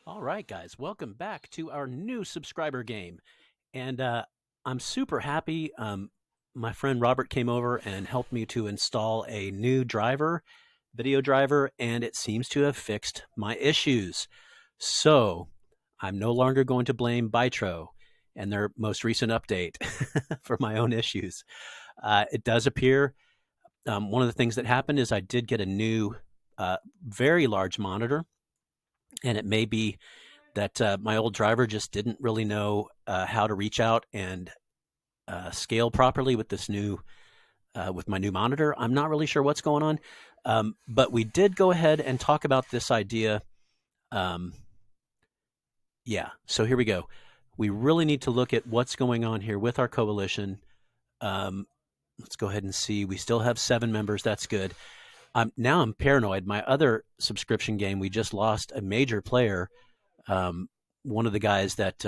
All right, guys, welcome back to our new subscriber game. And I'm super happy. My friend Robert came over and helped me to install a new driver, video driver, and it seems to have fixed my issues. So I'm no longer going to blame Bitro and their most recent update for my own issues. It does appear one of the things that happened is I did get a new, very large monitor, and it may be that my old driver just didn't really know how to reach out and scale properly with this new with my new monitor. I'm not really sure what's going on, but we did go ahead and talk about this idea. Um, yeah, so here we go. We really need to look at what's going on here with our coalition. Um, let's go ahead and see. We still have 7 members. That's good. Now I'm paranoid. My other subscription game, we just lost a major player. Um, One of the guys that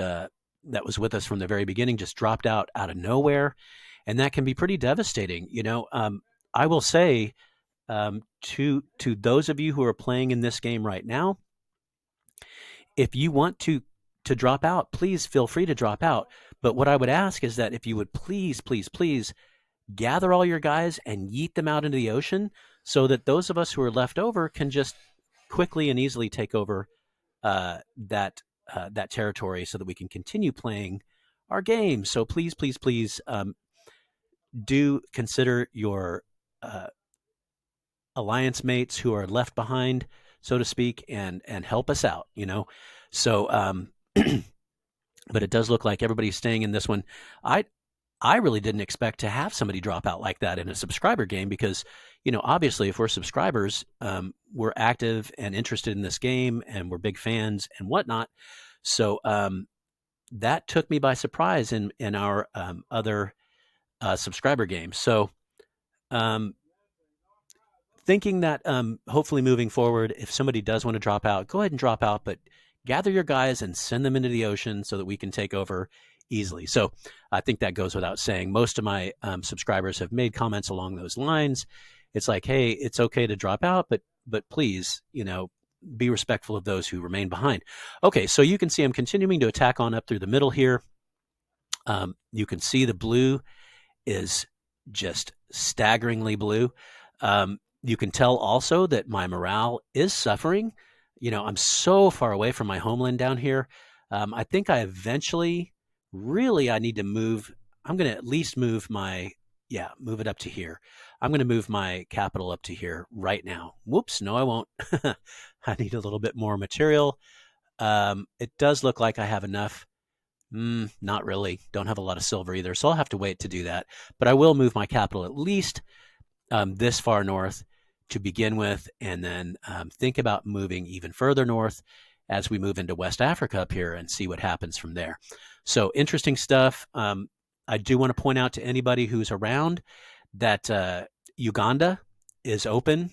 was with us from the very beginning just dropped out of nowhere, and that can be pretty devastating. I will say to those of you who are playing in this game right now, if you want to drop out, please feel free to drop out. But what I would ask is that if you would please, please, please gather all your guys and yeet them out into the ocean, so that those of us who are left over can just quickly and easily take over that territory, so that we can continue playing our game. So please, please, please, do consider your uh, alliance mates who are left behind, so to speak, and help us out. So but it does look like everybody's staying in this one. I I really didn't expect to have somebody drop out like that in a subscriber game, because, obviously, if we're subscribers, we're active and interested in this game, and we're big fans and whatnot. So that took me by surprise in our other subscriber games. So um, thinking that hopefully moving forward, if somebody does want to drop out, go ahead and drop out, but gather your guys and send them into the ocean so that we can take over easily. So I think that goes without saying. Most of my subscribers have made comments along those lines. It's like, hey, it's okay to drop out, but please, be respectful of those who remain behind. Okay, so you can see I'm continuing to attack on up through the middle here. You can see the blue is just staggeringly blue. You can tell also that my morale is suffering. I'm so far away from my homeland down here. I think I eventually, really, I need to move. I'm going to at least move move it up to here. I'm going to move my capital up to here right now. Whoops, no, I won't. I need a little bit more material. It does look like I have enough. Not really. Don't have a lot of silver either, so I'll have to wait to do that. But I will move my capital at least this far north to begin with, and then think about moving even further north as we move into West Africa up here and see what happens from there. So interesting stuff. I do want to point out to anybody who's around that Uganda is open.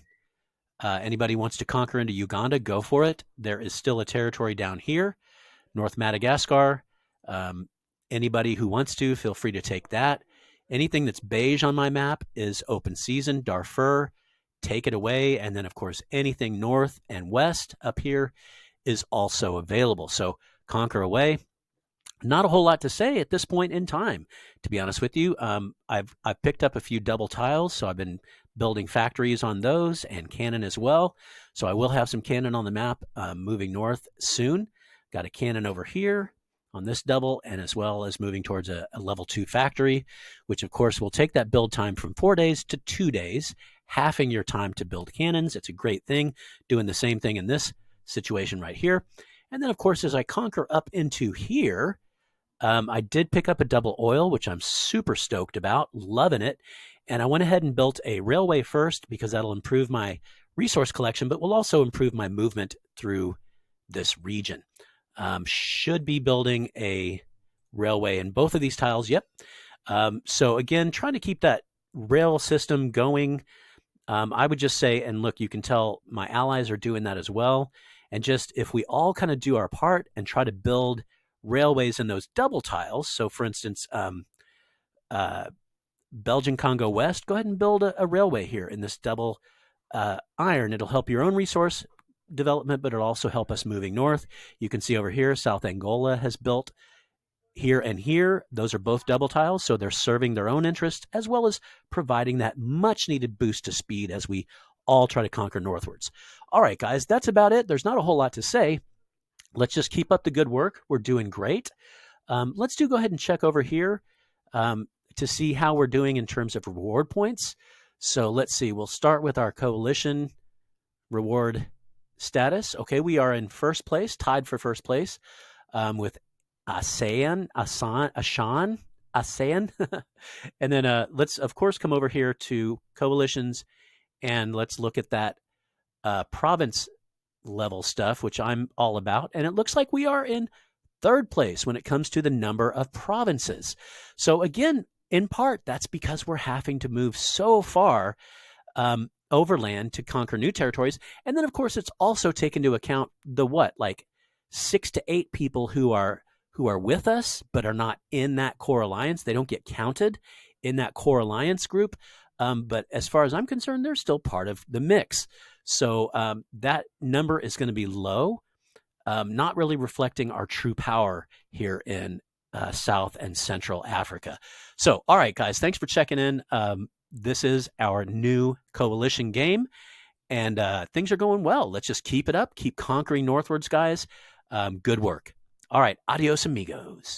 Anybody wants to conquer into Uganda, go for it. There is still a territory down here, North Madagascar. Um, Anybody who wants to, feel free to take that. Anything that's beige on my map is open season. Darfur, take it away. And then, of course, anything north and west up here is also available. So conquer away. Not a whole lot to say at this point in time, to be honest with you. I've picked up a few double tiles, so I've been building factories on those, and cannon as well. So I will have some cannon on the map moving north soon. Got a cannon over here on this double, and as well as moving towards a level 2 factory, which of course will take that build time from 4 days to 2 days, halving your time to build cannons. It's a great thing, doing the same thing in this situation right here. And then, of course, as I conquer up into here, I did pick up a double oil, which I'm super stoked about, loving it. And I went ahead and built a railway first, because that'll improve my resource collection, but will also improve my movement through this region. Should be building a railway in both of these tiles. Yep. So again, trying to keep that rail system going. I would just say, and look, you can tell my allies are doing that as well. And just if we all kind of do our part and try to build railways in those double tiles. So, for instance, uh, Belgian Congo West, go ahead and build a railway here in this double iron. It'll help your own resource development, but it'll also help us moving north. You can see over here, South Angola has built here and here. Those are both double tiles, so they're serving their own interest as well as providing that much needed boost to speed as we all try to conquer northwards. All right, guys, that's about it. There's not a whole lot to say. Let's just keep up the good work. We're doing great. Let's go ahead and check over here to see how we're doing in terms of reward points. So let's see. We'll start with our coalition reward status. Okay, we are in first place, tied for first place with Ashan. And then let's, of course, come over here to coalitions and let's look at that province level stuff, which I'm all about. And it looks like we are in third place when it comes to the number of provinces. So again, in part, that's because we're having to move so far overland to conquer new territories. And then, of course, it's also taken into account the like 6 to 8 people who are with us but are not in that core alliance. They don't get counted in that core alliance group. But as far as I'm concerned, they're still part of the mix. So that number is going to be low, not really reflecting our true power here in South and Central Africa. So, all right, guys, thanks for checking in. This is our new coalition game, and things are going well. Let's just keep it up, keep conquering northwards, guys. Good work. All right, adios, amigos.